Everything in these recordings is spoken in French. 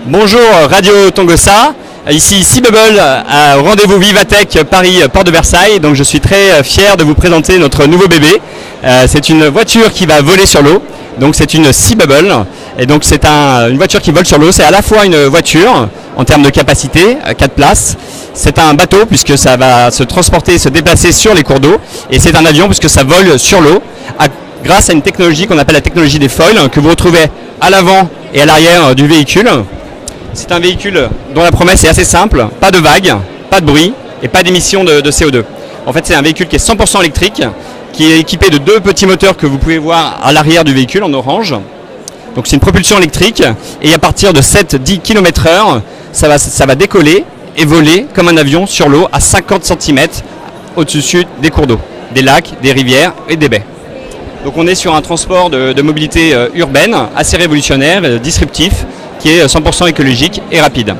Bonjour Radio Tongossa, ici C-Bubble, au rendez-vous Vivatech Paris Porte de Versailles. Donc je suis très fier de vous présenter notre nouveau bébé. C'est une voiture qui va voler sur l'eau, donc c'est une C-Bubble. Et donc c'est une voiture qui vole sur l'eau, c'est à la fois une voiture en termes de capacité, 4 places. C'est un bateau puisque ça va se transporter, se déplacer sur les cours d'eau. Et c'est un avion puisque ça vole sur l'eau grâce à une technologie qu'on appelle la technologie des foils que vous retrouvez à l'avant et à l'arrière du véhicule. C'est un véhicule dont la promesse est assez simple, pas de vagues, pas de bruit et pas d'émissions de CO2. En fait, c'est un véhicule qui est 100% électrique, qui est équipé de 2 petits moteurs que vous pouvez voir à l'arrière du véhicule en orange. Donc c'est une propulsion électrique et à partir de 7-10 km/h, ça va décoller et voler comme un avion sur l'eau à 50 cm au-dessus des cours d'eau, des lacs, des rivières et des baies. Donc on est sur un transport de mobilité urbaine assez révolutionnaire, disruptif, qui est 100% écologique et rapide.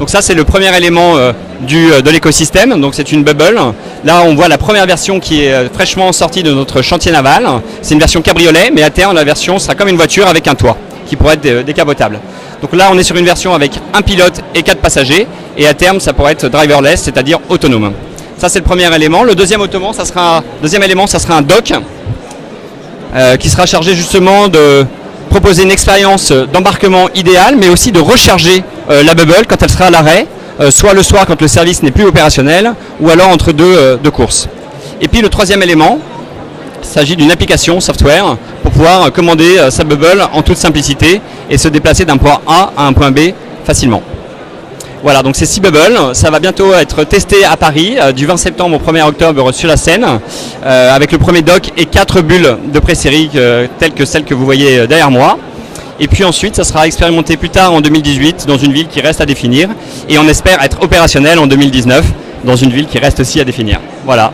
Donc ça c'est le premier élément de l'écosystème, donc c'est une bubble. Là on voit la première version qui est fraîchement sortie de notre chantier naval. C'est une version cabriolet, mais à terme la version sera comme une voiture avec un toit qui pourrait être décapotable. Donc là on est sur une version avec un pilote et 4 passagers, et à terme ça pourrait être driverless, c'est-à-dire autonome. Ça c'est le premier élément. Le deuxième élément, ça sera un dock qui sera chargé justement de proposer une expérience d'embarquement idéale, mais aussi de recharger la bubble quand elle sera à l'arrêt, soit le soir quand le service n'est plus opérationnel, ou alors entre deux courses. Et puis le troisième élément, il s'agit d'une application software pour pouvoir commander sa bubble en toute simplicité et se déplacer d'un point A à un point B facilement. Voilà, donc c'est C-Bubble, ça va bientôt être testé à Paris, du 20 septembre au 1er octobre sur la Seine, avec le premier dock et 4 bulles de pré-série telles que celles que vous voyez derrière moi. Et puis ensuite, ça sera expérimenté plus tard en 2018 dans une ville qui reste à définir, et on espère être opérationnel en 2019 dans une ville qui reste aussi à définir. Voilà.